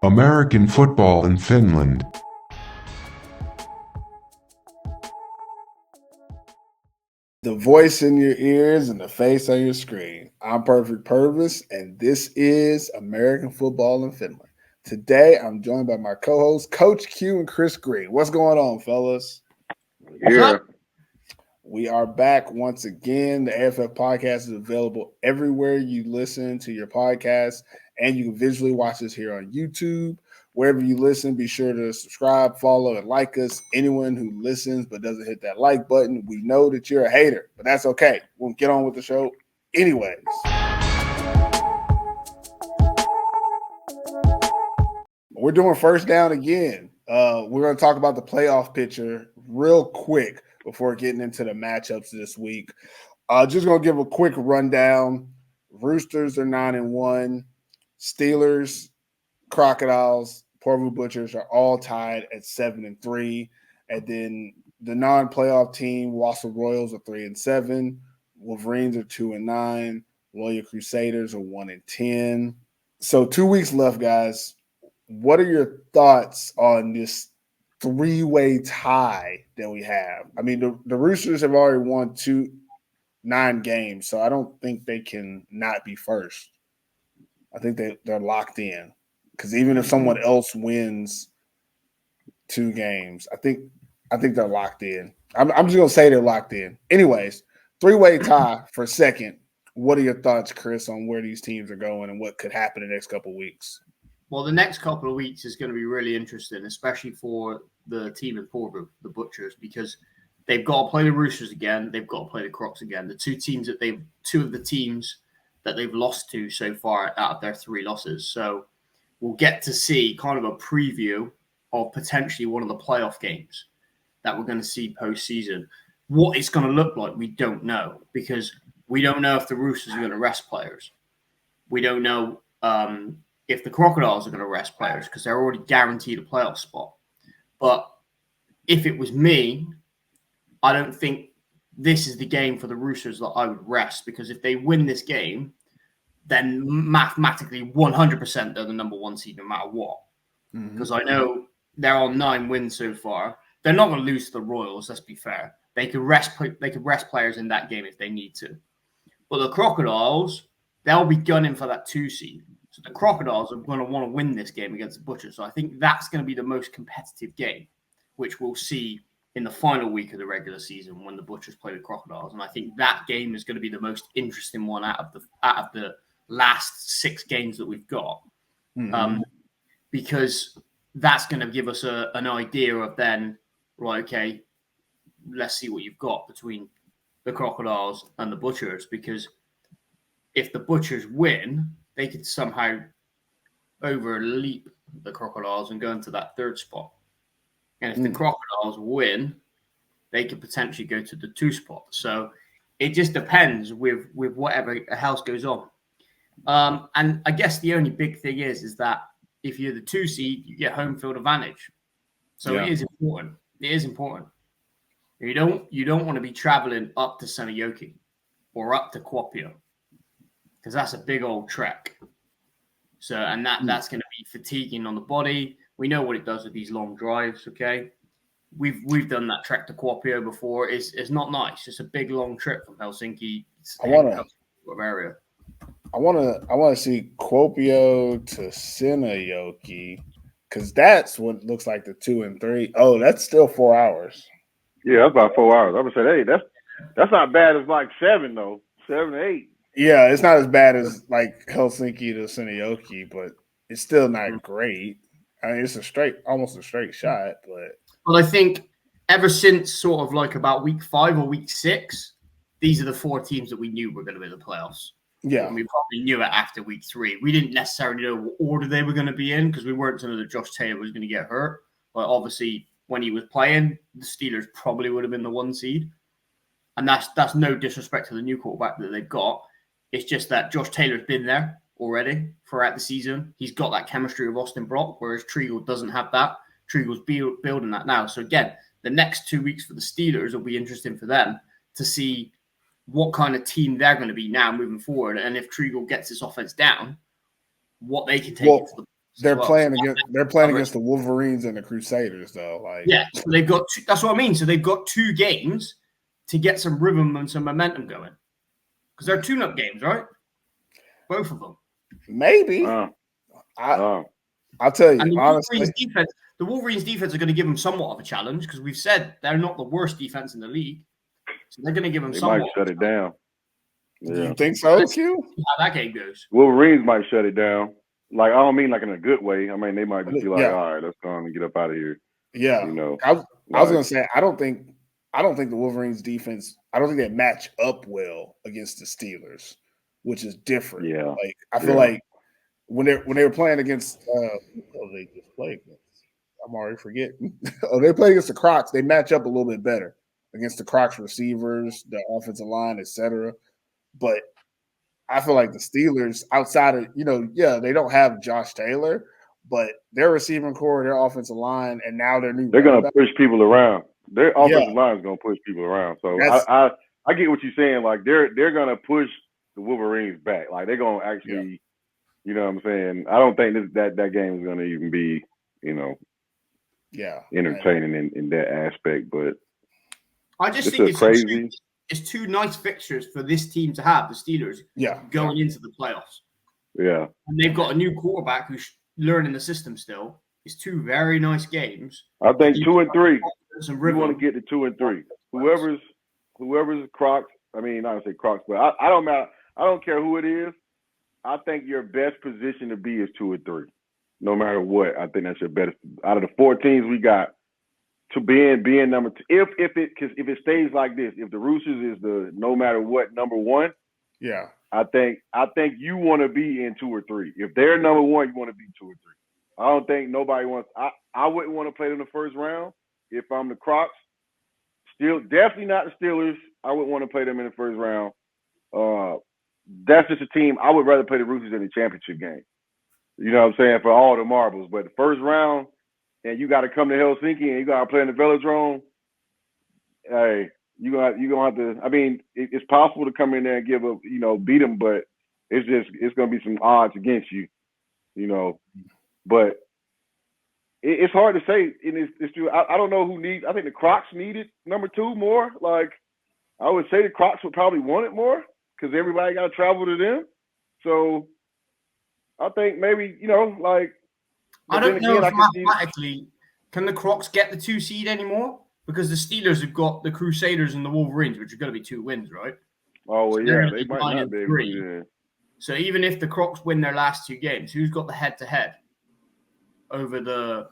American football in Finland. The voice in your ears and the face on your screen. I'm Perfect Purvis, and this is American Football in Finland. Today, I'm joined by my co-hosts, Coach Q and Chris Green. What's going on, fellas? Yeah. We are back once again. The AFF podcast is available everywhere you listen to your podcast, and you can visually watch us here on YouTube. Wherever you listen, be sure to subscribe, follow, and like us. Anyone who listens but doesn't hit that like button, we know that you're a hater, but that's okay. We'll get on with the show anyways. We're doing first down again. We're going to talk about the playoff picture real quick before getting into the matchups this week. Just going to give a quick rundown. Roosters are 9-1. Steelers, Crocodiles, Porvoo Butchers are all tied at 7-3. And then the non-playoff team, Wausau Royals are 3-7. Wolverines are 2-9. Loyal Crusaders are 1-10. So 2 weeks left, guys. What are your thoughts on this three-way tie that we have? I mean, the Roosters have already won 9 games, so I don't think they can not be first. I think they're locked in. Because even if someone else wins 2 games, I think they're locked in. I'm just gonna say they're locked in. Anyways, 3-way tie for second. What are your thoughts, Chris, on where these teams are going and what could happen in the next couple of weeks? Well, the next couple of weeks is going to be really interesting, especially for the team in Porvoo, the Butchers, because they've got to play the Roosters again. They've got to play the Crocs again. Two of the teams that they've lost to so far out of their 3 losses. So we'll get to see kind of a preview of potentially one of the playoff games that we're going to see postseason. What it's going to look like, we don't know, because we don't know if the Roosters are going to rest players. We don't know if the Crocodiles are going to rest players because they're already guaranteed a playoff spot. But if it was me, I don't think this is the game for the Roosters that I would rest, because if they win this game, then mathematically 100% they're the number 1 seed no matter what. Because I know they're on 9 wins so far. They're not going to lose to the Royals, let's be fair. They could rest players in that game if they need to. But the Crocodiles, they'll be gunning for that 2 seed. So the Crocodiles are going to want to win this game against the Butchers. So I think that's going to be the most competitive game, which we'll see in the final week of the regular season when the Butchers play the Crocodiles. And I think that game is going to be the most interesting one out of the last 6 games that we've got. Because that's going to give us an idea of then, right, okay, let's see what you've got between the Crocodiles and the Butchers. Because if the Butchers win, they could somehow overleap the Crocodiles and go into that 3rd spot. And if the Crocodiles win, they could potentially go to the 2 spot. So it just depends with whatever else goes on. And I guess the only big thing is that if you're the 2 seed, you get home field advantage. So It is important. It is important. You don't want to be traveling up to Seinäjoki or up to Kuopio, because that's a big old trek. So, and that's going to be fatiguing on the body. We know what it does with these long drives. Okay, we've done that trek to Kuopio before. It's not nice. It's a big long trip from Helsinki. I want to see Kuopio to Seinäjoki, because that's what it looks like the 2 and 3. Oh, that's still 4 hours. Yeah, that's about 4 hours. I'm gonna say, hey, that's not bad as like 7 though, 7 or 8. Yeah, it's not as bad as like Helsinki to Seinäjoki, but it's still not great. I mean, it's almost a straight shot. But well, I think ever since sort of like about week 5 or week 6, these are the 4 teams that we knew were going to be in the playoffs. Yeah, and we probably knew it after week 3. We didn't necessarily know what order they were going to be in, because we weren't sure that Josh Taylor was going to get hurt. But obviously, when he was playing, the Steelers probably would have been the 1 seed. And that's no disrespect to the new quarterback that they've got. It's just that Josh Taylor's been there already throughout the season. He's got that chemistry of Austin Brock, whereas Treagle doesn't have that. Treagle's building that now. So again, the next 2 weeks for the Steelers will be interesting for them to see what kind of team they're going to be now moving forward. And if Treagle gets his offense down, what they can take into the They're well. playing against the Wolverines and the Crusaders, though. Like, yeah, so they've got that's what I mean. So they've got 2 games to get some rhythm and some momentum going because they're tune-up games, right? Both of them. maybe. I'll tell you, And honestly. the Wolverines defense are going to give them somewhat of a challenge because we've said they're not the worst defense in the league. So they're going to give them somewhat. They might shut it down. Yeah. You think so, Q? How that game goes. Wolverines might shut it down. Like, I don't mean like in a good way. I mean, they might just be like, Yeah. all right, let's go on and get up out of here. Yeah. You know, I was going to say, I don't think the Wolverines defense, I don't think they match up well against the Steelers, which is different. Yeah. Like, I feel like when they were playing against they just played against. I'm already forgetting. They play against the Crocs. They match up a little bit better against the Crocs receivers, the offensive line, etc. But I feel like the Steelers, outside of, they don't have Josh Taylor, but their receiving core, their offensive line, and now they're going to push people around. Their offensive line is going to push people around. So I get what you're saying. Like, they're going to push the Wolverines back. Like, they're going to actually, you know what I'm saying? I don't think that game is going to even be, entertaining in that aspect. But I just think crazy. It's 2 nice fixtures for this team to have, the Steelers, going into the playoffs. Yeah. And they've got a new quarterback who's learning the system still. It's 2 very nice games. I think 2 and 3. We want to get to 2 and 3. Whoever's Crocs, I mean, not to say Crocs, but I don't matter. I don't care who it is. I think your best position to be is 2 and 3. No matter what, I think that's your best. Out of the 4 teams we got, to being number 2. If it stays like this, if the Roosters is the no matter what number 1, I think you want to be in 2 or 3. If they're number 1, you want to be 2 or 3. I don't think nobody wants. I wouldn't want to play them in the first round if I'm the Crocs. Still, definitely not the Steelers. I wouldn't want to play them in the first round. That's just a team. I would rather play the Roosters in the championship game. You know what I'm saying? For all the marbles. But the first round, and you got to come to Helsinki and you got to play in the Velodrome, hey, you're gonna have to. I mean, it's possible to come in there and give up, beat them, but it's gonna be some odds against you, But it's hard to say. It's true. I don't know who needs. I think the Crocs needed number 2 more. Like, I would say the Crocs would probably want it more because everybody got to travel to them. So I think maybe I don't know if mathematically can the Crocs get the 2 seed anymore because the Steelers have got the Crusaders and the Wolverines, which are going to be 2 wins, right? Oh well, so yeah, they might not be able to do that. So even if the Crocs win their last 2 games, who's got the head-to-head over the?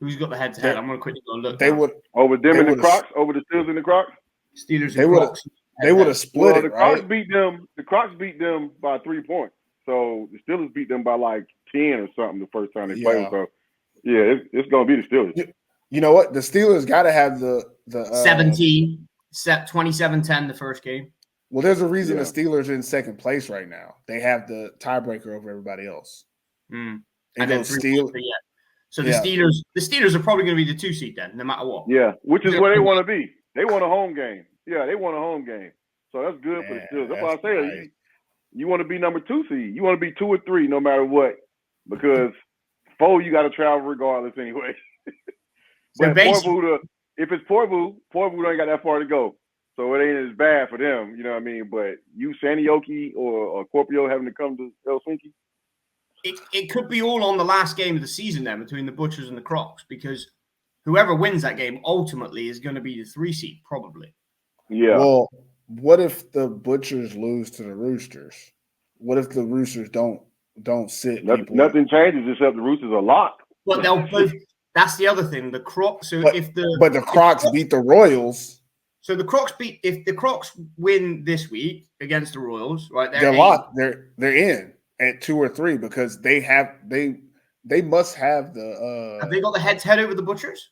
Who's got the head-to-head? I'm going to quickly go look. They would over them and the Crocs, over the Steelers and the Crocs. Steelers and Crocs. They would have split the it, Crocs right? beat them. The Crocs beat them by 3 points. So the Steelers beat them by like 10 or something the first time they played. So yeah, it's gonna be the Steelers. You know what? The Steelers got to have the 27-10 the first game. Well, there's a reason the Steelers are in second place right now. They have the tiebreaker over everybody else. And then Steelers. So the Steelers are probably going to be the 2 seed then, no matter what. Yeah, which is where they want to be. They want a home game. Yeah, they want a home game. So that's good for the Steelers. That's why I say right. You want to be number 2 seed. You want to be 2 or 3 no matter what, because 4 you got to travel regardless anyway. But if it's Porvu don't got that far to go, so it ain't as bad for them. You know what I mean? But you, Sanioki or Corpio having to come to Helsinki. It could be all on the last game of the season then between the Butchers and the Crocs, because whoever wins that game ultimately is going to be the 3 seed probably. Yeah. Well, what if the Butchers lose to the Roosters? What if the Roosters don't sit? Nothing changes except the Roosters are locked. But they'll both. That's the other thing. The Crocs. So but the Crocs beat the Royals. So the Crocs if the Crocs win this week against the Royals, right? They're locked. They're in at 2 or 3 because they must have the. Have they got the head-to-head over the Butchers?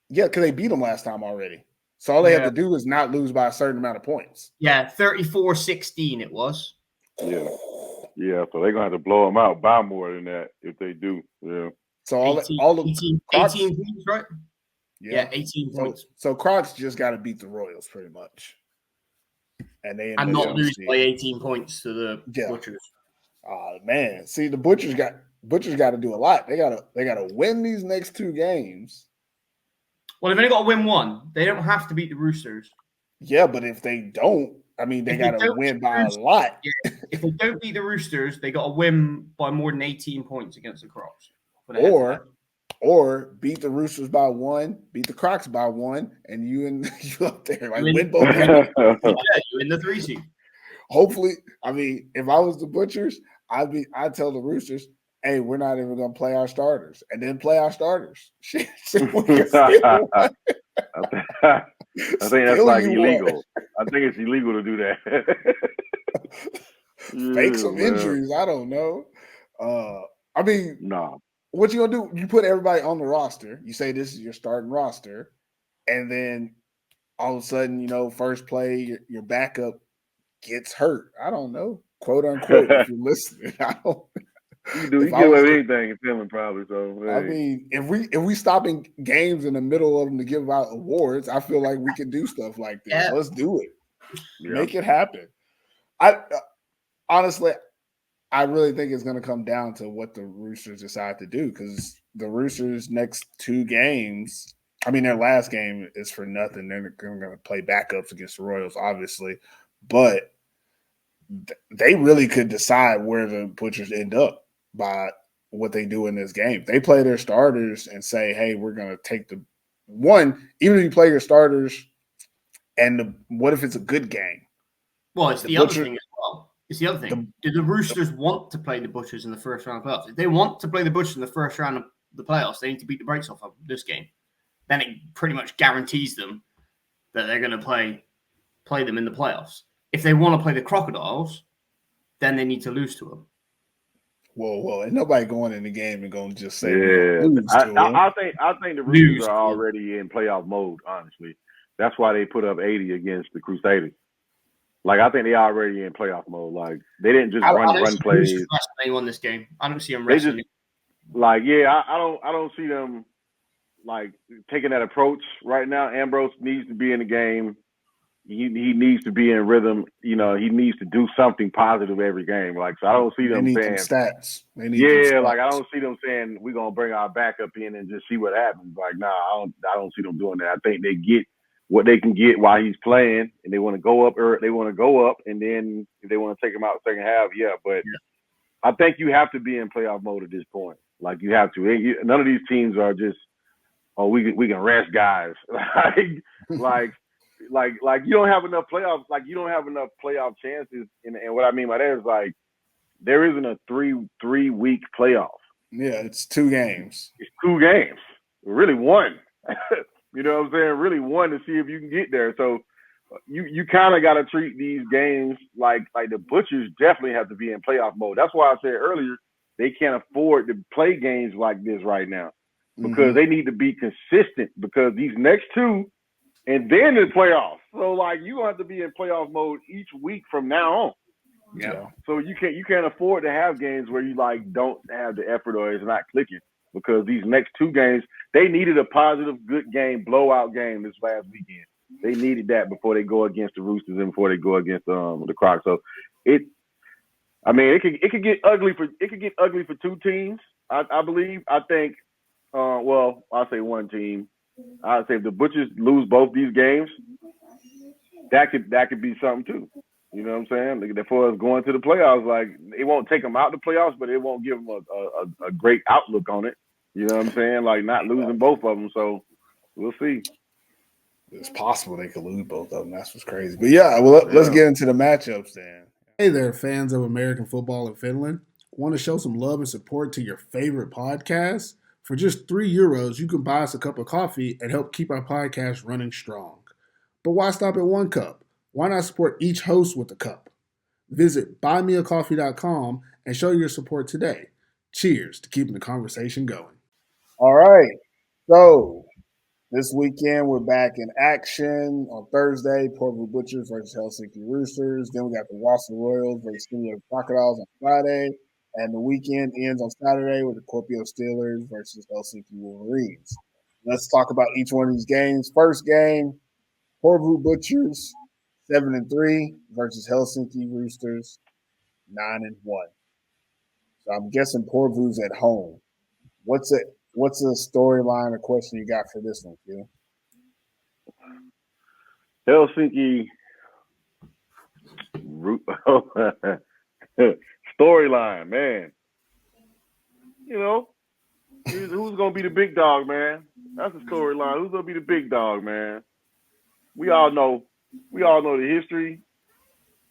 Yeah, because they beat them last time already. So all they have to do is not lose by a certain amount of points. Yeah, 34-16 it was. Yeah. Yeah, so they're going to have to blow them out by more than that if they do. Yeah. So 18 points, right? Yeah, 18 points. So Crocs just got to beat the Royals pretty much. And not lose by 18 points to the Butchers. Oh, man. See, the Butchers got Butchers got to do a lot. They gotta win these next 2 games. Well, they've only got to win one. They don't have to beat the Roosters. Yeah, but if they don't, I mean, they got to win by a lot. Yeah, if they don't beat the Roosters, they got to win by more than 18 points against the Crocs. Or beat the Roosters by 1, beat the Crocs by 1, and you up there like win both games. Yeah, you win the 3 seed. Hopefully, I mean, if I was the Butchers, I'd tell the Roosters, hey, we're not even gonna play our starters, and then play our starters. I think that's like illegal. I think it's illegal to do that. Fake some injuries. I don't know. I mean, no. What you gonna do? You put everybody on the roster. You say this is your starting roster, and then all of a sudden, first play, your backup gets hurt. I don't know, quote unquote. If you're listening, I don't. You get away with anything in Finland, probably. So hey. I mean, if we stopping games in the middle of them to give out awards, I feel like we can do stuff like this. Yeah. Let's do it. Yeah. Make it happen. Honestly, I really think it's going to come down to what the Roosters decide to do, because the Roosters' next 2 games, I mean, their last game is for nothing. They're going to play backups against the Royals, obviously, but they really could decide where the Butchers end up by what they do in this game. They play their starters and say, hey, we're going to take the one, even if you play your starters, and what if it's a good game? Well, it's the other thing as well. It's the other thing. Do the Roosters want to play the Butchers in the first round of playoffs? If they want to play the Butchers in the first round of the playoffs, they need to beat the brakes off of this game. Then it pretty much guarantees them that they're going to play them in the playoffs. If they want to play the Crocodiles, then they need to lose to them. Whoa! Ain't nobody going in the game and going to just say, yeah. I think the Roosters are already in playoff mode. Honestly, that's why they put up 80 against the Crusaders. Like, I think they already in playoff mode. Like, they didn't just run plays. They won this game. I don't see them wrestling. I don't see them like taking that approach right now. Ambrose needs to be in the game. He needs to be in rhythm. He needs to do something positive every game. Like, so I don't see them saying stats. Like, I don't see them saying we're gonna bring our backup in and just see what happens. Like, I don't see them doing that. I think they get what they can get while he's playing, and they want to go up, and then if they want to take him out the second half, But I think you have to be in playoff mode at this point. Like, you have to. None of these teams are just, we can rest guys. like you don't have enough playoffs. Like, you don't have enough playoff chances. And what I mean by that is, like, there isn't a three week playoff. Yeah, it's 2 games. It's 2 games. Really 1. You know what I'm saying? Really 1 to see if you can get there. So you kind of got to treat these games like the Butchers definitely have to be in playoff mode. That's why I said earlier they can't afford to play games like this right now, because they need to be consistent, because these next 2 and then the playoffs. So, like, you have to be in playoff mode each week from now on. Yeah. So you can't afford to have games where you like don't have the effort or it's not clicking, because these next 2 games, they needed a positive, good game, blowout game this last weekend. They needed that before they go against the Roosters and before they go against the Crocs. So it could get ugly for 2 teams. I believe. I think. I'll say 1 team. I'd say if the Butchers lose both these games, that could be something too. You know what I'm saying? Like, as going to the playoffs, like, it won't take them out the playoffs, but it won't give them a great outlook on it. You know what I'm saying? Like, not losing both of them. So we'll see. It's possible they could lose both of them. That's what's crazy. But let's get into the matchups then. Hey there, fans of American football in Finland. Want to show some love and support to your favorite podcast? For just €3, you can buy us a cup of coffee and help keep our podcast running strong. But why stop at 1 cup? Why not support each host with a cup? Visit buymeacoffee.com and show your support today. Cheers to keeping the conversation going. All right. So this weekend, we're back in action on Thursday. Portland Butchers versus Helsinki Roosters. Then we got the Wausau Royals versus Skinny Crocodiles on Friday. And the weekend ends on Saturday with the Kuopio Steelers versus Helsinki Wolverines. Let's talk about each one of these games. First game, Porvoo Butchers 7-3 versus Helsinki Roosters 9-1. So I'm guessing Porvu's at home. What's the storyline or question you got for this one, Q? Helsinki storyline, man. You know, who's gonna be the big dog, man? That's the storyline. Who's gonna be the big dog, man? We all know the history.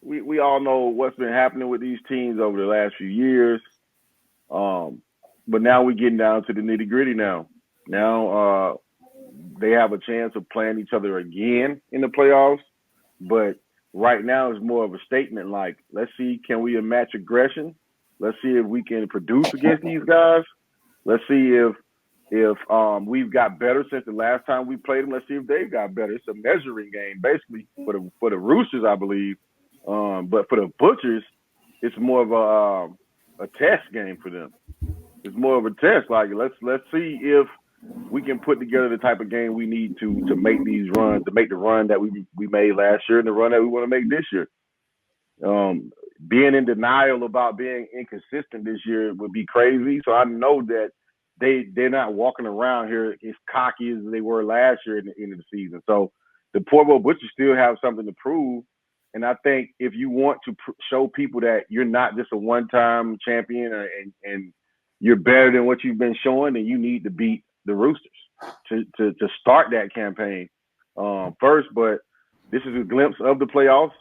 We all know what's been happening with these teams over the last few years. But now we're getting down to the nitty gritty now. Now they have a chance of playing each other again in the playoffs. But right now it's more of a statement like, let's see, can we match aggression? Let's see if we can produce against these guys. Let's see if we've got better since the last time we played them. Let's see if they've got better. It's a measuring game, basically, for the Roosters, I believe. But for the Butchers, it's more of a test game for them. It's more of a test. Like let's see if we can put together the type of game we need to make these runs, to make the run that we made last year and the run that we want to make this year. Being in denial about being inconsistent this year would be crazy. So I know that they're not walking around here as cocky as they were last year at the end of the season. So the Porvo Butchers still have something to prove. And I think if you want to show people that you're not just a one-time champion and you're better than what you've been showing, then you need to beat the Roosters to start that campaign first. But this is a glimpse of the playoffs.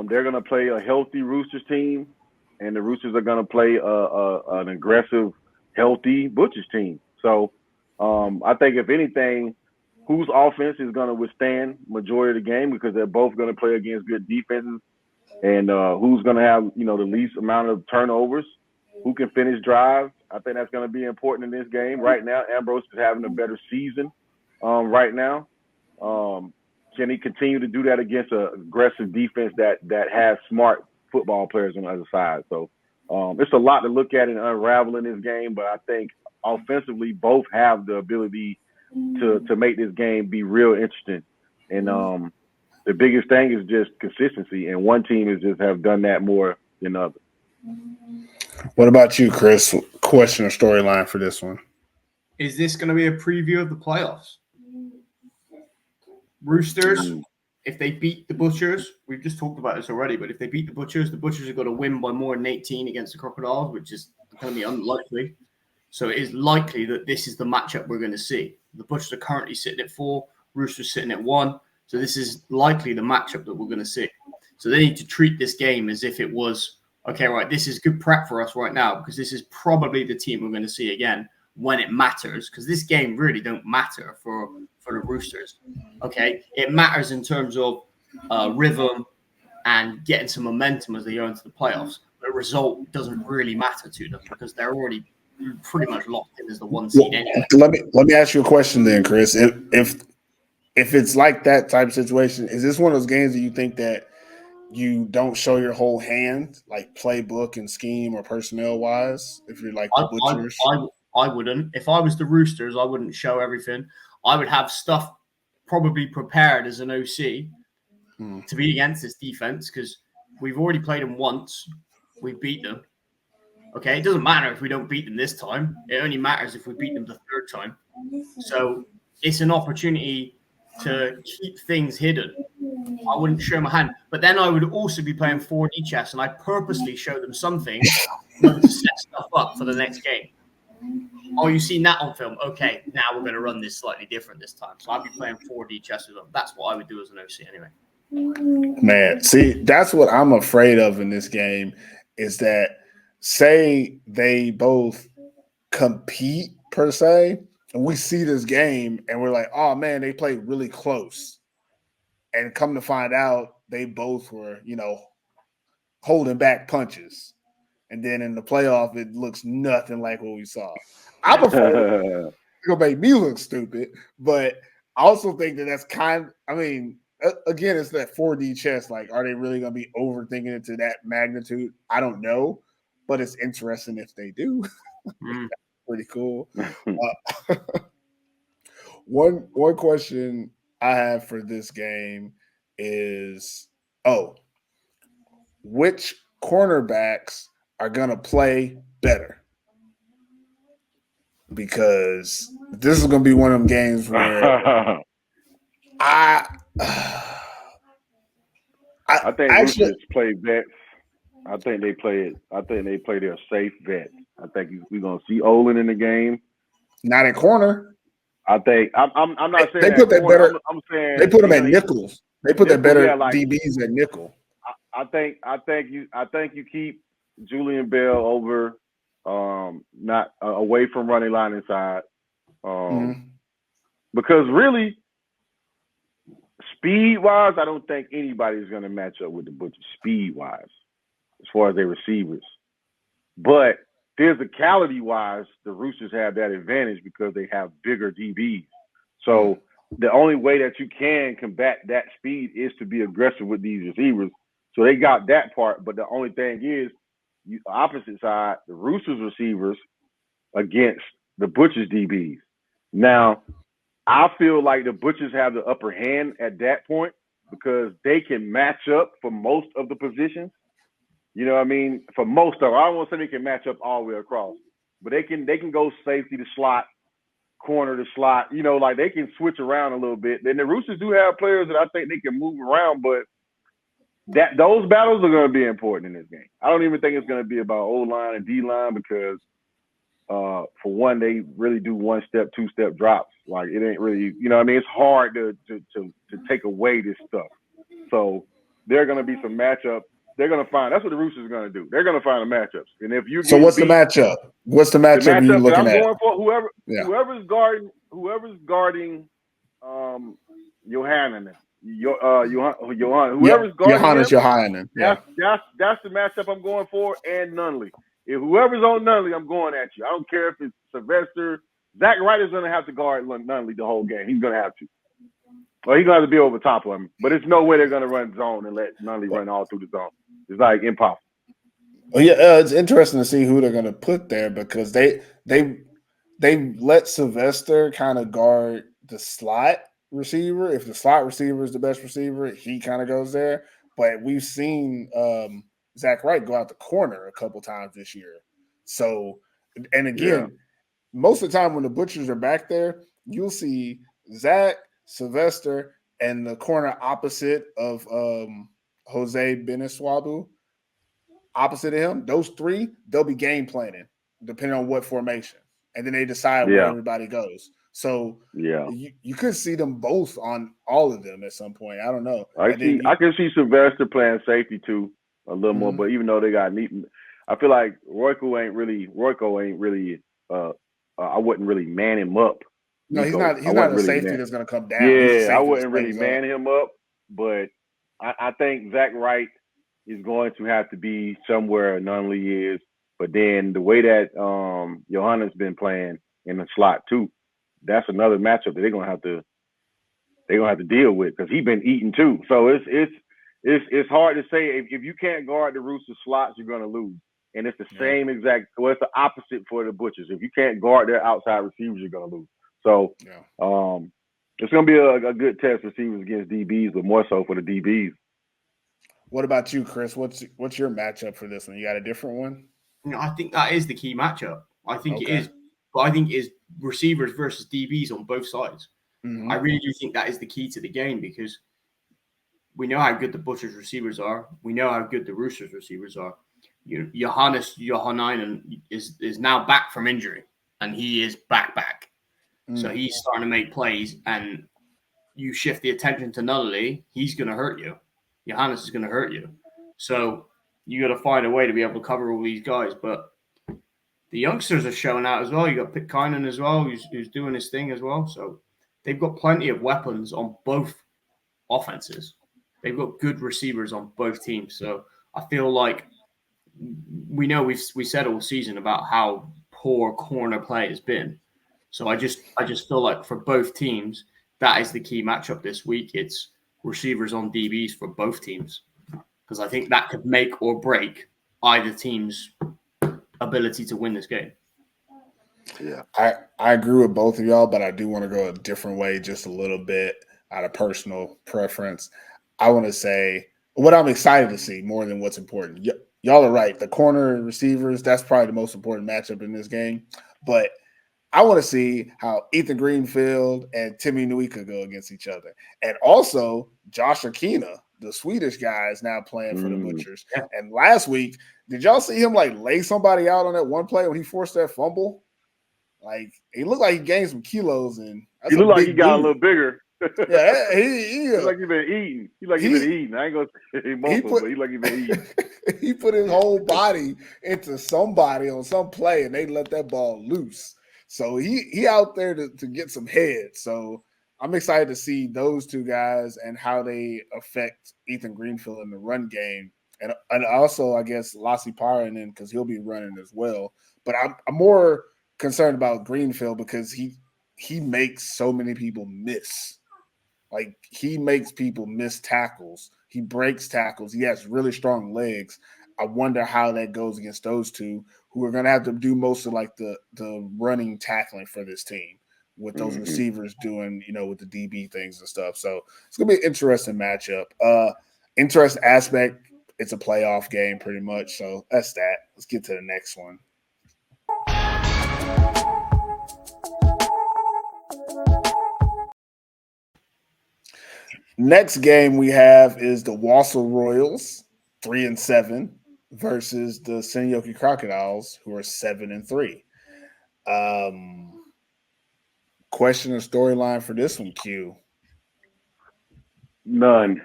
They're going to play a healthy Roosters team, and the Roosters are going to play an aggressive, healthy Butchers team. So I think if anything, whose offense is going to withstand majority of the game, because they're both going to play against good defenses, and who's going to have the least amount of turnovers, who can finish drives. I think that's going to be important in this game. Right now, Ambrose is having a better season right now. Can he continue to do that against an aggressive defense that has smart football players on the other side? So it's a lot to look at and unravel in this game, but I think offensively both have the ability to make this game be real interesting. And the biggest thing is just consistency, and one team is just have done that more than others. What about you, Chris? Question or storyline for this one? Is this going to be a preview of the playoffs? Roosters, if they beat the Butchers, we've just talked about this already, but if they beat the Butchers are going to win by more than 18 against the Crocodiles, which is going to be unlikely. So it is likely that this is the matchup we're going to see. The Butchers are currently sitting at 4, Roosters sitting at 1. So this is likely the matchup that we're going to see. So they need to treat this game as if it was, okay, right, this is good prep for us right now, because this is probably the team we're going to see again when it matters, because this game really don't matter for the Roosters. Okay, it matters in terms of rhythm and getting some momentum as they go into the playoffs. The result doesn't really matter to them because they're already pretty much locked in as the one seed anyway. Let me ask you a question then, Chris. If it's like that type of situation, is this one of those games that you think that you don't show your whole hand, like playbook and scheme or personnel wise? If you're like the Butchers, I wouldn't. If I was the Roosters, I wouldn't show everything. I would have stuff probably prepared as an OC to be against this defense, because we've already played them once. We beat them. Okay, it doesn't matter if we don't beat them this time. It only matters if we beat them the third time. So it's an opportunity to keep things hidden. I wouldn't show my hand. But then I would also be playing 4D chess, and I purposely show them something to set stuff up for the next game. Oh, you've seen that on film. Okay, now we're going to run this slightly different this time. So I'd be playing 4D chess with them. That's what I would do as an OC anyway. Man, see, that's what I'm afraid of in this game, is that say they both compete per se, and we see this game and we're like, oh man, they played really close. And come to find out, they both were, holding back punches. And then in the playoff, it looks nothing like what we saw. I'm afraid it's going to make me look stupid, but I also think that that's again, it's that 4D chess. Like, are they really going to be overthinking it to that magnitude? I don't know, but it's interesting if they do. Pretty cool. One question I have for this game is, which cornerbacks are going to play better. Because this is going to be one of them games where I think actually Roosters play vets. I think they play their safe vets. I think we're gonna see Olin in the game. Not in corner. I think I'm not saying they put that corner. better. I'm saying they put them at nickels. They put that better DBs at nickel. I think you keep Julian Bell over, not away from running line inside, because really, speed wise, I don't think anybody's going to match up with the Butchers speed wise, as far as their receivers. But physicality wise, the Roosters have that advantage because they have bigger DBs. So the only way that you can combat that speed is to be aggressive with these receivers. So they got that part. But the only thing is, opposite side, the Roosters receivers against the Butchers DBs. Now, I feel like the Butchers have the upper hand at that point because they can match up for most of the positions. You know what I mean? For most of them. I don't want to say they can match up all the way across, but they can go safety to slot, corner to slot. You know, like they can switch around a little bit. Then the Roosters do have players that I think they can move around, but those battles are going to be important in this game. I don't even think it's going to be about O-line and D-line because for one, they really do one-step, two-step drops. Like it ain't really, you know what I mean? It's hard to take away this stuff. So there are going to be some matchups. They're going to find – that's what the Roosters are going to do. They're going to find the matchups. And if you So what's the matchup? What's the matchup you're looking I'm at? going for whoever's guarding Johannes. Whoever's guarding Johannes Johanan. Yeah. That's the matchup I'm going for, and Nunley. If whoever's on Nunley, I'm going at you. I don't care if it's Sylvester. Zach Wright is going to have to guard Nunley the whole game. He's going to have to. Well, he's going to have to be over top of him. But it's no way they're going to run zone and let Nunley run all through the zone. It's like impossible. Well, yeah, it's interesting to see who they're going to put there because they let Sylvester kind of guard the slot receiver. If the slot receiver is the best receiver, he kind of goes there. But we've seen Zach Wright go out the corner a couple times this year. So, and again, most of the time when the Butchers are back there, you'll see Zach, Sylvester, and the corner opposite of Jose Beniswabu, opposite of him. Those three, they'll be game planning depending on what formation. And then they decide where everybody goes. So you could see them both on all of them at some point. I don't know. I can see Sylvester playing safety too a little more, but even though they got neat, I feel like Royko ain't really I wouldn't really man him up. No, he's not a safety that's gonna come down. Yeah, I wouldn't really man him up, but I think Zach Wright is going to have to be somewhere Nunley is. But then the way that Johannes been playing in the slot too, that's another matchup that they're gonna have to deal with because he's been eating too. So it's hard to say if you can't guard the Roosters slots, you're gonna lose. And it's the same exact. Well, it's the opposite for the Butchers. If you can't guard their outside receivers, you're gonna lose. So it's gonna be a good test for receivers against DBs, but more so for the DBs. What about you, Chris? What's your matchup for this one? You got a different one? I think that is the key matchup. I think it is, but I think it is receivers versus DBs on both sides. I really do think that is the key to the game because we know how good the Butchers receivers are. We know how good the Roosters receivers are. Johannes Johanan is now back from injury, and he is back. So he's starting to make plays, and you shift the attention to Nunnally, he's going to hurt you. Johannes is going to hurt you. So you got to find a way to be able to cover all these guys. But the youngsters are showing out as well. You got Pitkainen as well, who's doing his thing as well. So they've got plenty of weapons on both offenses. They've got good receivers on both teams. So I feel like we know we said all season about how poor corner play has been. So I just feel like for both teams, that is the key matchup this week. It's receivers on DBs for both teams. Because I think that could make or break either team's ability to win this game. Yeah, I agree with both of y'all, but I do want to go a different way just a little bit out of personal preference. I want to say what I'm excited to see more than what's important. y'all are right. The corner and receivers, that's probably the most important matchup in this game. But I want to see how Ethan Greenfield and Timmy Nuika go against each other. And also, Josh Akina, the Swedish guy, is now playing for the Butchers. Yeah. And last week, did y'all see him like lay somebody out on that one play when he forced that fumble? Like, he looked like he gained some kilos, and he looked like he got a little bigger. Yeah, he like he been eating. He been eating. I ain't gonna say muscle, but he like he been eating. He put his whole body into somebody on some play, and they let that ball loose. So he out there to get some heads. So I'm excited to see those two guys and how they affect Ethan Greenfield in the run game, and also I guess Lassi Paranen because he'll be running as well. But I'm more concerned about Greenfield because he makes so many people miss. Like, he makes people miss tackles. He breaks tackles. He has really strong legs. I wonder how that goes against those two who are going to have to do most of like the running tackling for this team with those receivers doing, with the DB things and stuff. So it's going to be an interesting matchup. Interesting aspect, it's a playoff game pretty much. So that's that. Let's get to the next one. Next game we have is the Wausau Royals, 3-7, versus the Senyoki Crocodiles, who are 7-3. Question or storyline for this one, Q? None.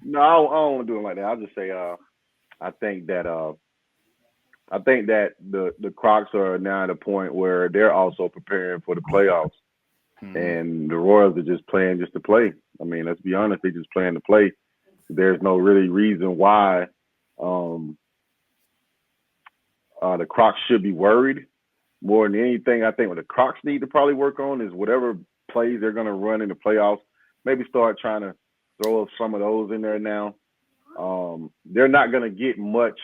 No, I don't want to do it like that. I'll just say I think that the Crocs are now at a point where they're also preparing for the playoffs. And the Royals are just playing just to play. I mean, let's be honest, they're just playing to play. There's no really reason why the Crocs should be worried. More than anything, I think what the Crocs need to probably work on is whatever plays they're going to run in the playoffs, maybe start trying to throw up some of those in there now. They're not going to get much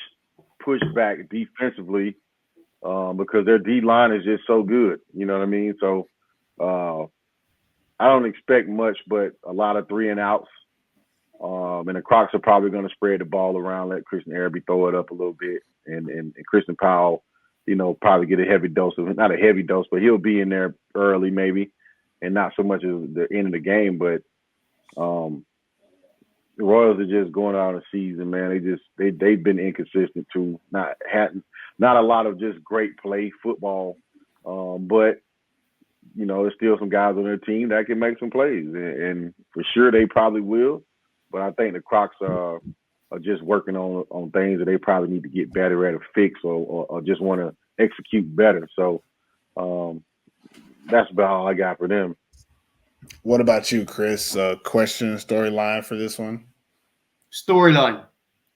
pushback defensively because their D-line is just so good. You know what I mean? So I don't expect much, but a lot of 3-and-outs. And the Crocs are probably going to spread the ball around, let Christian Araby throw it up a little bit, and Christian Powell, probably get a heavy dose of, not a heavy dose, but he'll be in there early maybe, and not so much as the end of the game. But the Royals are just going out of the season, man. They've been inconsistent too. Not a lot of just great play football, but there's still some guys on their team that can make some plays, and for sure they probably will. But I think the Crocs are just working on things that they probably need to get better at or fix or just want to execute better. So that's about all I got for them. What about you, Chris? Question, storyline for this one? Storyline.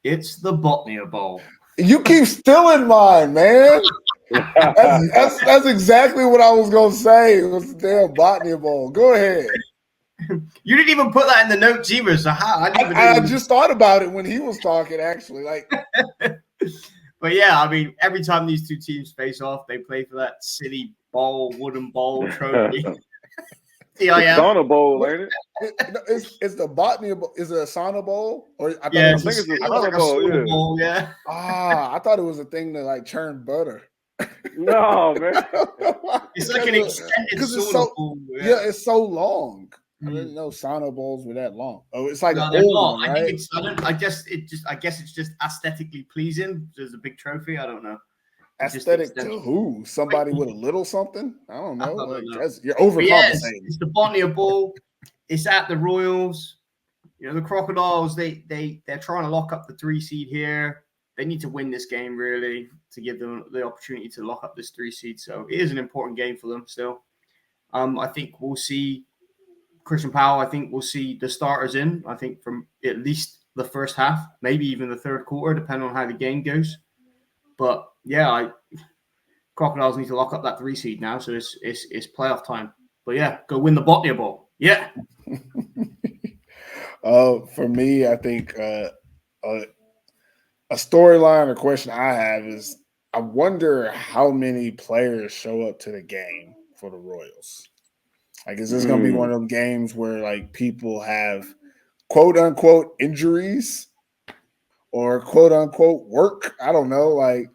It's the Botnia Bowl. You keep stealing mine, man. That's exactly what I was going to say. It was the damn Botnia Bowl. Go ahead. You didn't even put that in the notes either. So how? I just thought about it when he was talking, actually. But yeah, I mean, every time these two teams face off, they play for that silly wooden bowl trophy. The Sauna Bowl, ain't it? It's the Botnia Bowl. Is it a Sauna Bowl? Or I think it's a Sauna Bowl. Yeah. I thought it was a thing to like churn butter. No, man. It's like an extended sauna bowl. Yeah, it's so long. I didn't know sauna bowls were that long. Oh, it's like no, an they're old not. one, right? I guess it's just aesthetically pleasing. There's a big trophy. I don't know. Aesthetic to who? Somebody with a little something? I don't know. You're overcompensating. Yeah, it's the Botnia Bowl. It's at the Royals. The Crocodiles. They're trying to lock up the 3 seed here. They need to win this game really to give them the opportunity to lock up this 3 seed. So it is an important game for them still. I think we'll see Christian Powell. I think we'll see the starters in. I think from at least the first half, maybe even the third quarter, depending on how the game goes. But yeah, Crocodiles need to lock up that 3 seed now. So it's playoff time. But yeah, go win the Botnia Bowl. Yeah. For me, I think a storyline or question I have is I wonder how many players show up to the game for the Royals. Like, is this going to be one of those games where like people have quote unquote injuries, or quote unquote work. I don't know. Like,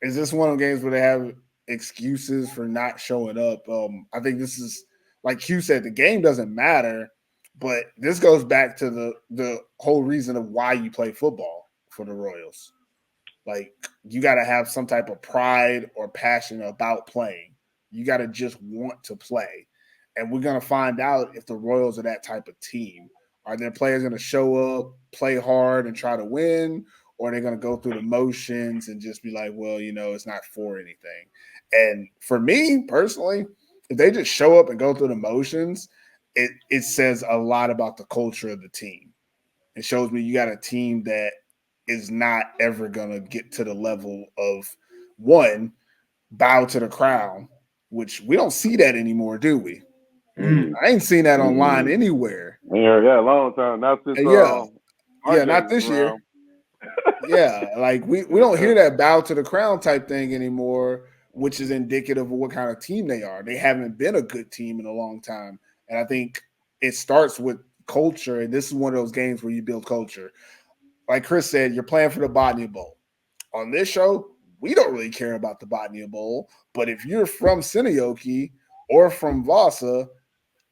is this one of the games where they have excuses for not showing up? I think this is like Q said, the game doesn't matter, but this goes back to the whole reason of why you play football for the Royals. Like, you got to have some type of pride or passion about playing. You got to just want to play. And we're going to find out if the Royals are that type of team. Are their players going to show up, play hard, and try to win? Or are they going to go through the motions and just be like, well, it's not for anything? And for me personally, if they just show up and go through the motions, it says a lot about the culture of the team. It shows me you got a team that is not ever going to get to the level of one, bow to the crown, which we don't see that anymore, do we? I ain't seen that online anywhere. Yeah, a long time. Not since not this year. Yeah, like we don't hear that bow to the crown type thing anymore, which is indicative of what kind of team they are. They haven't been a good team in a long time. And I think it starts with culture, and this is one of those games where you build culture. Like Chris said, you're playing for the Botnia Bowl. On this show, we don't really care about the Botnia Bowl, but if you're from Sineoki or from Vasa,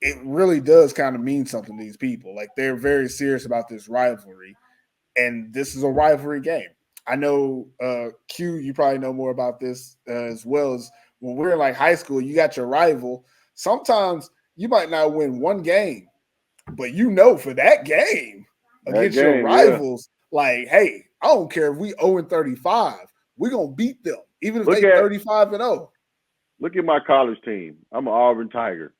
it really does kind of mean something to these people. Like, they're very serious about this rivalry, and this is a rivalry game. I know, Q, you probably know more about this as well. As when we're in like high school, you got your rival. Sometimes you might not win one game, but for that game against your rivals, like, hey, I don't care if we 0-35, we're gonna beat them, even if they 35-0. Look at my college team. I'm an Auburn Tiger,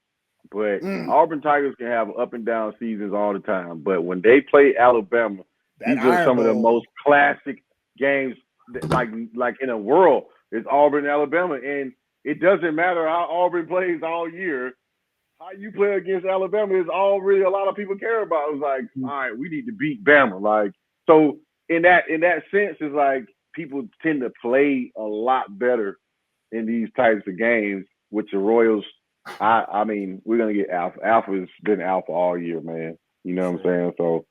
but Auburn Tigers can have up and down seasons all the time. But when they play Alabama, these are some of the most classic games, like in the world. It's Auburn, Alabama, and it doesn't matter how Auburn plays all year. How you play against Alabama is all really a lot of people care about. It's like, all right, we need to beat Bama. Like, so in that sense, it's like people tend to play a lot better in these types of games. With the Royals, I mean, we're gonna get Alpha. Alpha's been Alpha all year, man. You know what I'm saying? So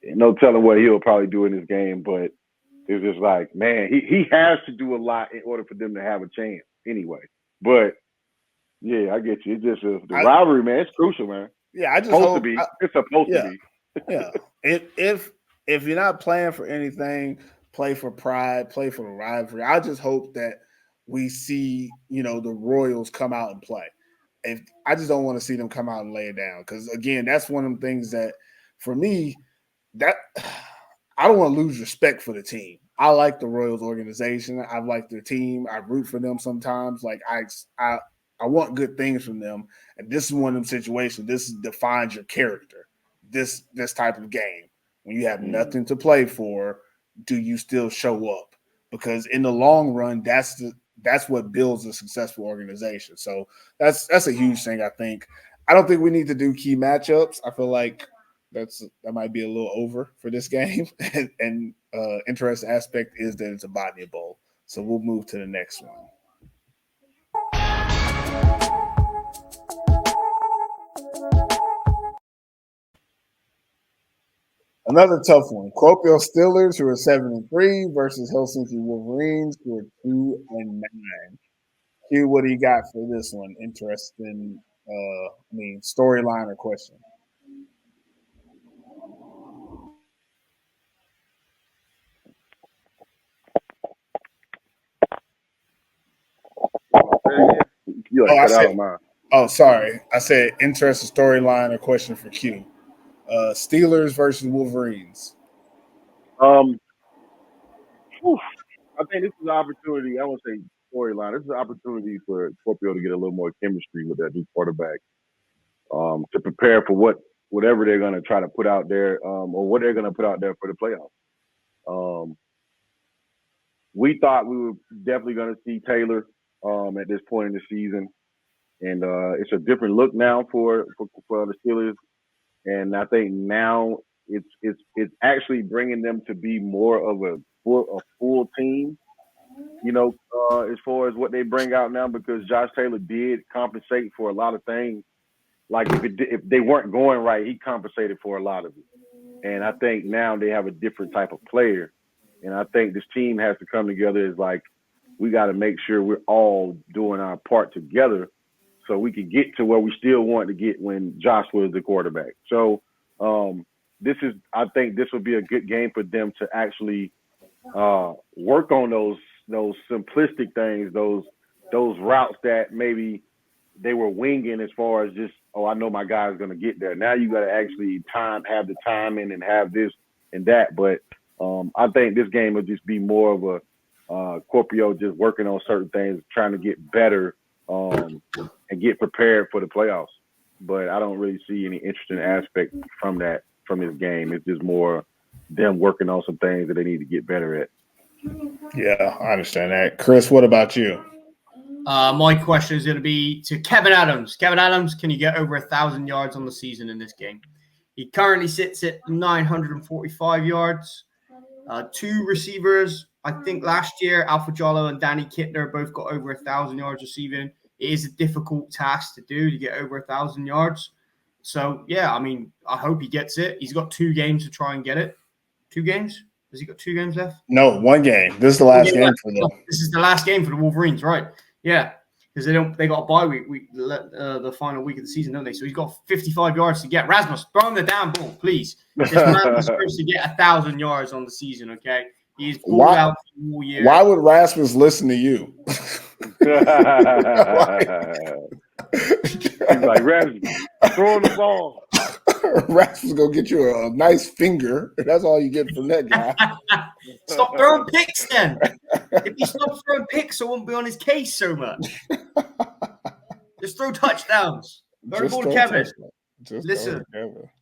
no telling what he'll probably do in this game, but it's just like, man, he has to do a lot in order for them to have a chance anyway. But yeah, I get you. It's just the rivalry, man. It's crucial, man. Yeah, I just supposed hope to be. It's supposed to be. Yeah. If you're not playing for anything, play for pride, play for the rivalry. I just hope that we see, the Royals come out and play. I just don't want to see them come out and lay it down, because again, that's one of them things that, for me, that I don't want to lose respect for the team. I like the Royals organization. I like their team. I root for them sometimes. Like, I want good things from them. And this is one of them situations. This defines your character. This type of game. When you have nothing to play for, do you still show up? Because in the long run, that's what builds a successful organization. So that's a huge thing, I think. I don't think we need to do key matchups. I feel like that might be a little over for this game. and interesting aspect is that it's a Botnia Bowl. So we'll move to the next one. Another tough one. Kuopio Steelers, who are 7-3, versus Helsinki Wolverines, who are 2-9. Q, what do you got for this one? Interesting, storyline or question? Sorry. I said interesting storyline or question for Q. Steelers versus Wolverines. I think this is an opportunity. I won't say storyline. This is an opportunity for Kuopio to get a little more chemistry with that new quarterback, to prepare for whatever they're going to try to put out there, or what they're going to put out there for the playoffs. We thought we were definitely going to see Taylor at this point in the season, and it's a different look now for the Steelers. And I think now it's actually bringing them to be more of a full team, as far as what they bring out now, because Josh Taylor did compensate for a lot of things. Like if they weren't going right, he compensated for a lot of it. And I think now they have a different type of player. And I think this team has to come together as like, we got to make sure we're all doing our part together so we can get to where we still want to get when Joshua is the quarterback. So I think this will be a good game for them to actually work on those simplistic things, those routes that maybe they were winging as far as just, oh, I know my guy's going to get there. Now you got to actually have the timing and have this and that. But I think this game will just be more of a Corpio just working on certain things, trying to get better and get prepared for the playoffs. But I don't really see any interesting aspect from this game. It's just more them working on some things that they need to get better at. Yeah, I understand that. Chris, what about you? My question is going to be to Kevin Adams. Kevin Adams, can you get over 1,000 yards on the season in this game? He currently sits at 945 yards. Two receivers, I think last year, Alpha Jollo and Danny Kittner both got over 1,000 yards receiving. It is a difficult task to do to get over 1,000 yards. So, yeah, I mean, I hope he gets it. He's got 2 games to try and get it. 2 games? Has he got 2 games left? No, 1 game. This is the last game for them. This is the last game for the Wolverines, right? Yeah, because they got a bye week the final week of the season, don't they? So he's got 55 yards to get. Rasmus, throw him the damn ball, please. This man is supposed to get 1,000 yards on the season, okay? He's pulled out all year. Why would Rasmus listen to you? He's like, Rasmus, throw the ball. Rasmus gonna get you a nice finger. That's all you get from that guy. Stop throwing picks then. If he stops throwing picks, I won't be on his case so much. Just throw touchdowns. Throw the ball to Kevin. Listen.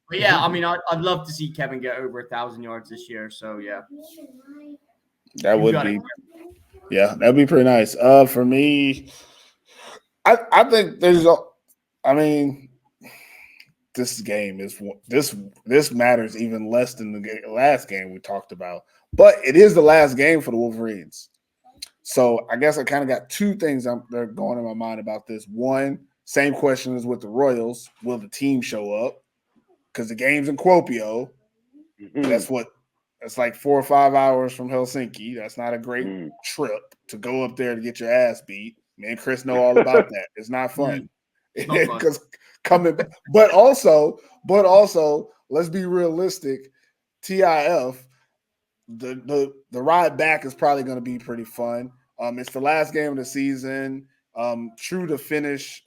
But yeah, I mean, I'd love to see Kevin get over 1,000 yards this year. So yeah. That would be that'd be pretty nice. For me, I think this game is this matters even less than the last game we talked about, but it is the last game for the Wolverines. So I guess I kind of got 2 things that are going in my mind about this. One, same question as with the Royals: will the team show up? Because the game's in Kuopio. Mm-hmm. That's like 4 or 5 hours from Helsinki. That's not a great trip to go up there to get your ass beat. Me and Chris know all about that. It's not fun. Because but also, let's be realistic. TIF, the ride back is probably going to be pretty fun. It's the last game of the season. True to Finnish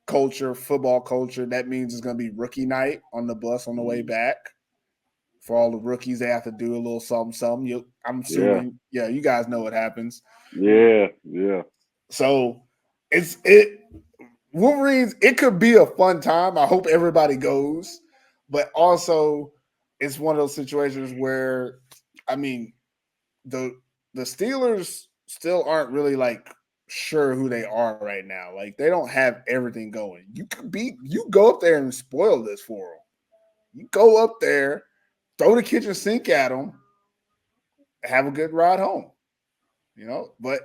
football culture, that means it's going to be rookie night on the bus on the way back. For all the rookies, they have to do a little something. I'm assuming, you guys know what happens. Yeah. So Wolverines, it could be a fun time. I hope everybody goes, but also it's one of those situations where, I mean, the Steelers still aren't really like sure who they are right now. Like they don't have everything going. You go up there and spoil this for them. You go up there, throw the kitchen sink at them, have a good ride home. But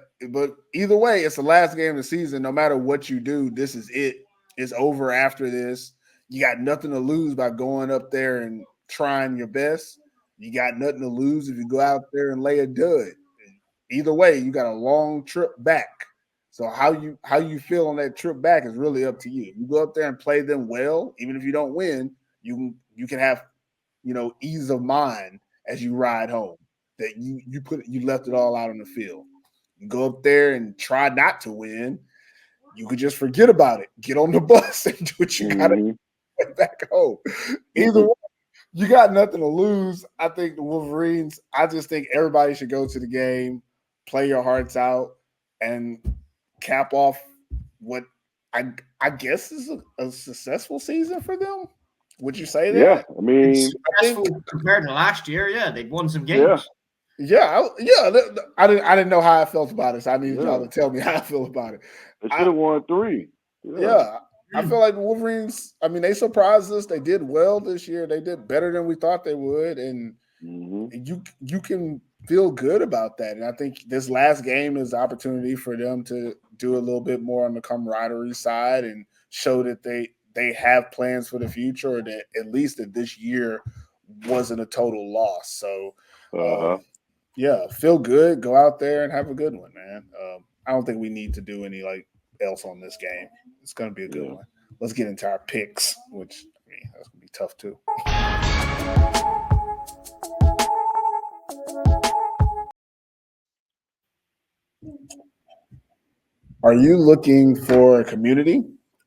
either way, it's the last game of the season. No matter what you do, this is it. It's over after this. You got nothing to lose by going up there and trying your best. You got nothing to lose if you go out there and lay a dud. Either way, you got a long trip back. So how you feel on that trip back is really up to you. You go up there and play them well, even if you don't win, you can have ease of mind as you ride home. That you left it all out on the field. You go up there and try not to win. You could just forget about it. Get on the bus and do what you got to do back home. Either way, you got nothing to lose. I think the Wolverines, I just think everybody should go to the game, play your hearts out, and cap off what I guess is a successful season for them. Would you say that? Yeah, I mean, compared to last year, they've won some games. Yeah. I didn't know how I felt about it, so I needed y'all to tell me how I feel about it. They should have won 3. Yeah. I feel like the Wolverines, I mean, they surprised us. They did well this year. They did better than we thought they would, and you can feel good about that. And I think this last game is the opportunity for them to do a little bit more on the camaraderie side and show that they have plans for the future, or that at least that this year wasn't a total loss. So Yeah, feel good. Go out there and have a good one, man. I don't think we need to do any else on this game. It's going to be a good one. Let's get into our picks, which that's going to be tough too. Are you looking for a community?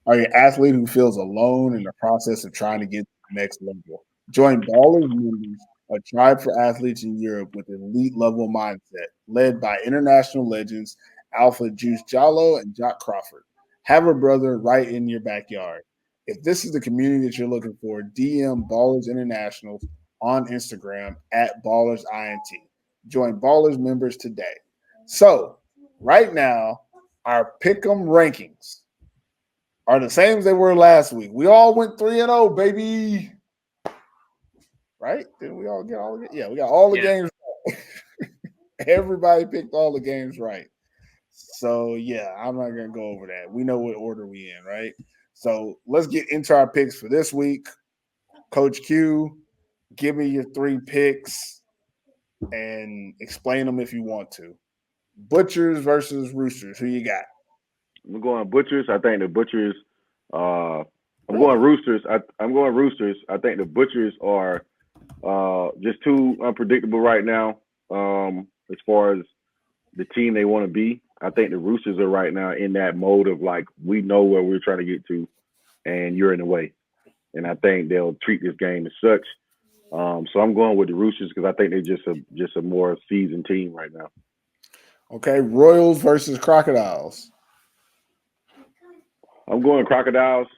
Are you an athlete who feels alone in the process of trying to get to the next level? Join Ballers Members, a tribe for athletes in Europe with elite level mindset, led by international legends Alpha Juice Jallo and Jock Crawford. Have a brother right in your backyard. If this is the community that you're looking for, DM Ballers International on Instagram at BallersINT. Join Ballers members today. So, right now, our pick'em rankings are the same as they were last week. We all went 3-0, baby. Right? Didn't we all get all the games? Yeah, we got all the games right. Everybody picked all the games right. So, yeah, I'm not going to go over that. We know what order we in, right? So, let's get into our picks for this week. Coach Q, give me your 3 picks and explain them if you want to. Butchers versus Roosters. Who you got? I'm going Butchers. I think the Butchers. I'm going Roosters. I'm going Roosters. I think the Butchers are just too unpredictable right now. As far as the team they want to be, I think the Roosters are right now in that mode of we know where we're trying to get to, and you're in the way. And I think they'll treat this game as such. So I'm going with the Roosters because I think they're just a more seasoned team right now. Okay, Royals versus Crocodiles. I'm going Crocodiles.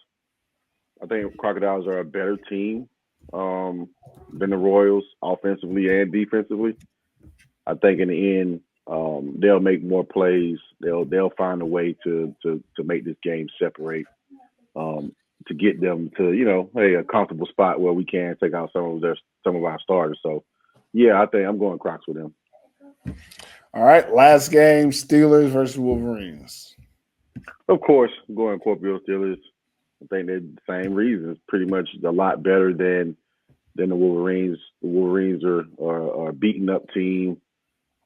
I think Crocodiles are a better team than the Royals, offensively and defensively. I think in the end, they'll make more plays. They'll find a way to make this game separate, to get them to a comfortable spot where we can take out some of our starters. So, yeah, I think I'm going Crocs with them. All right, last game: Steelers versus Wolverines. Of course, I'm going Scorpio Steelers. I think they're the same reasons. Pretty much a lot better than the Wolverines. The Wolverines are a beaten up team.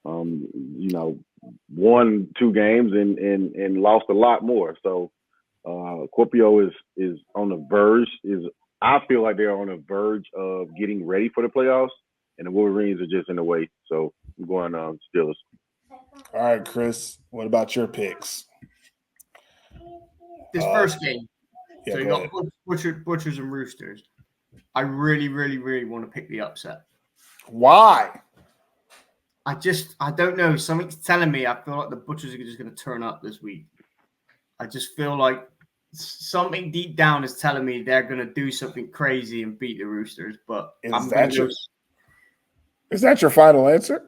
Won 2 games and lost a lot more. So Scorpio is on the verge. I feel like they're on the verge of getting ready for the playoffs, and the Wolverines are just in the way. So I'm going Steelers. All right, Chris. What about your picks? This first game. Yeah, so you got Butchers and Roosters. I really, really, really want to pick the upset. Why? I don't know. Something's telling me I feel like the Butchers are just going to turn up this week. I just feel like something deep down is telling me they're going to do something crazy and beat the Roosters. But is that your final answer?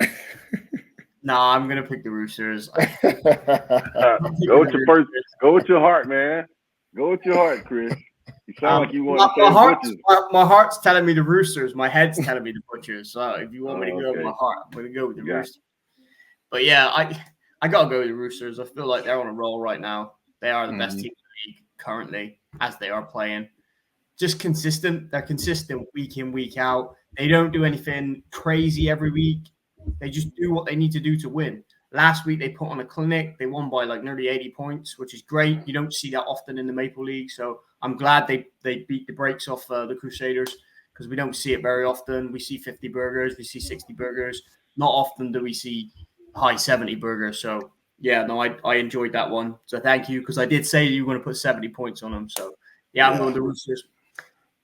No, I'm going to pick the Roosters. Go with your heart, man. Go with your heart, Chris. You sound like you want to say Butchers. My heart's telling me the Roosters. My head's telling me the Butchers. So if you want me to go with my heart, I'm going to go with the Roosters. But yeah, I got to go with the Roosters. I feel like they're on a roll right now. They are the best team in the league currently, as they are playing. Just consistent. They're consistent week in, week out. They don't do anything crazy every week. They just do what they need to do to win. Last week, they put on a clinic. They won by nearly 80 points, which is great. You don't see that often in the Maple League. So I'm glad they beat the brakes off the Crusaders because we don't see it very often. We see 50 burgers. We see 60 burgers. Not often do we see high 70 burgers. So, yeah, no, I enjoyed that one. So thank you because I did say you were going to put 70 points on them. So, yeah, I'm going to Roosters.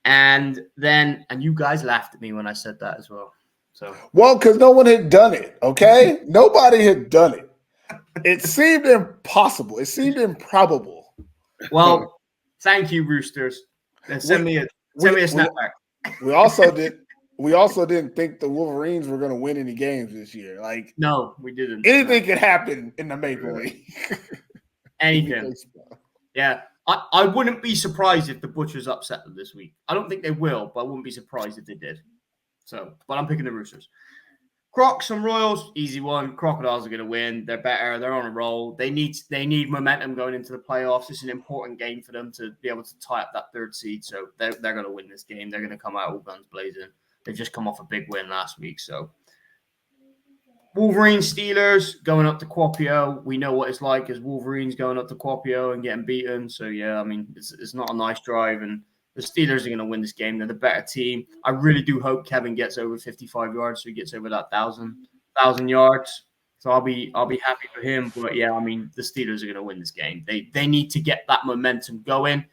And you guys laughed at me when I said that as well. So. Well, because no one had done it, okay? Nobody had done it. It seemed impossible. It seemed improbable. Well, thank you, Roosters. And send me a snapback. We also didn't think the Wolverines were going to win any games this year. No, we didn't. Anything could happen in the Maple League. Anything. Yeah. I wouldn't be surprised if the Butchers upset them this week. I don't think they will, but I wouldn't be surprised if they did. So, but I'm picking the Roosters. Crocs and Royals, easy one. Crocodiles are going to win. They're better. They're on a roll. They need momentum going into the playoffs. It's an important game for them to be able to tie up that 3rd seed. So they're going to win this game. They're going to come out all guns blazing. They've just come off a big win last week. So Wolverines, Steelers going up to Kuopio. We know what it's like as Wolverines going up to Kuopio and getting beaten. So, yeah, I mean, it's not a nice drive. And the Steelers are going to win this game. They're the better team. I really do hope Kevin gets over 55 yards, so he gets over that 1,000 yards. So I'll be happy for him. But, yeah, I mean, the Steelers are going to win this game. They need to get that momentum going.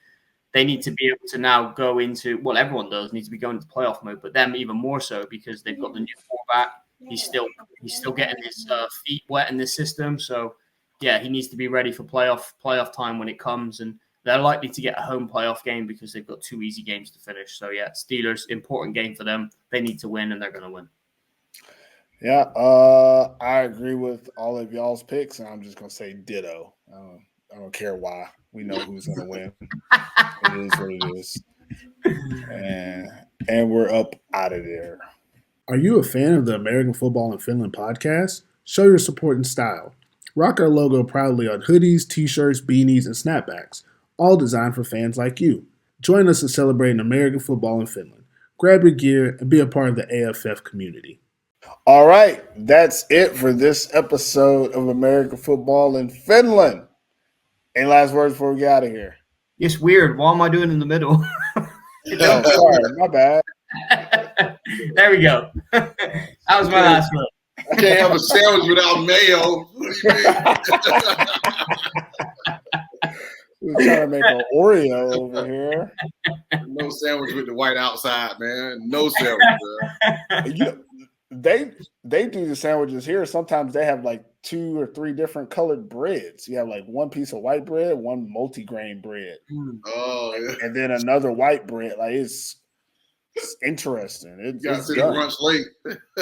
They need to be able to now go into, well, everyone does, need to be going into playoff mode, but them even more so because they've got the new quarterback. He's still getting his feet wet in this system. So, yeah, he needs to be ready for playoff time when it comes. And they're likely to get a home playoff game because they've got 2 easy games to finish. So, yeah, Steelers, important game for them. They need to win, and they're going to win. Yeah, I agree with all of y'all's picks, and I'm just going to say ditto. I don't care why. We know who's going to win. It is what it is. And we're up out of there. Are you a fan of the American Football in Finland podcast? Show your support in style. Rock our logo proudly on hoodies, t-shirts, beanies, and snapbacks, all designed for fans like you. Join us in celebrating American football in Finland. Grab your gear and be a part of the AFF community. All right, that's it for this episode of American Football in Finland. Any last words before we get out of here? It's weird. Why am I doing in the middle? Oh, sorry, my bad. There we go. That was my last word. I can't have a sandwich without mayo. We're trying to make an Oreo over here. No sandwich with the white outside, man. No sandwich, man. They do the sandwiches here. Sometimes they have like 2 or 3 different colored breads. You have like one piece of white bread, one multi-grain bread, Oh, yeah. and then another white bread. Like it's interesting. You got to sit at brunch late.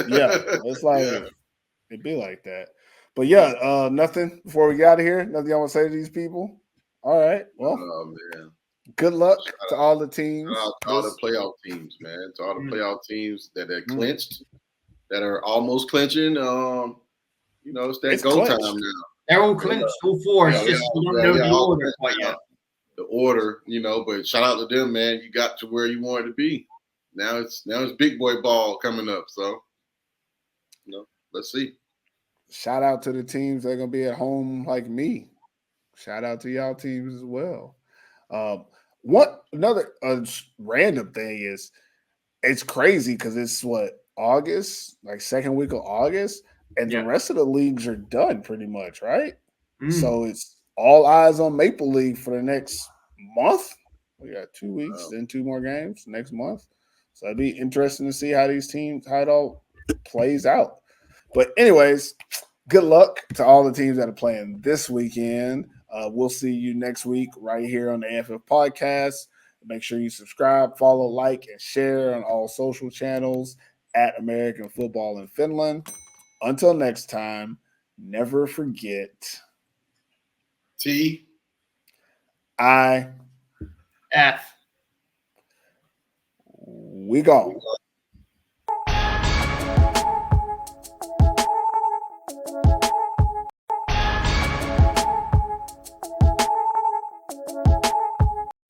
Yeah, it's like it'd be like that. But yeah, nothing before we got here. Nothing I want to say to these people. All right. Well, man. Good luck to all the teams. To all the playoff teams, man. To all the playoff teams that are clinched, that are almost clinching. It's that go time now. They're all clinched, all 4. It's just you don't know the order quite yet. The order, but shout out to them, man. You got to where you wanted to be. Now it's big boy ball coming up. So, let's see. Shout out to the teams that are gonna be at home like me. Shout out to y'all teams as well. Another random thing is it's crazy because it's August, like second week of August, and the rest of the leagues are done pretty much, right? So it's all eyes on Maple League for the next month. We got 2 weeks, then 2 more games next month. So it'd be interesting to see how it all plays out. But anyways, good luck to all the teams that are playing this weekend. We'll see you next week right here on the AFF podcast. Make sure you subscribe, follow, like, and share on all social channels at American Football in Finland. Until next time, never forget AFF. we gone.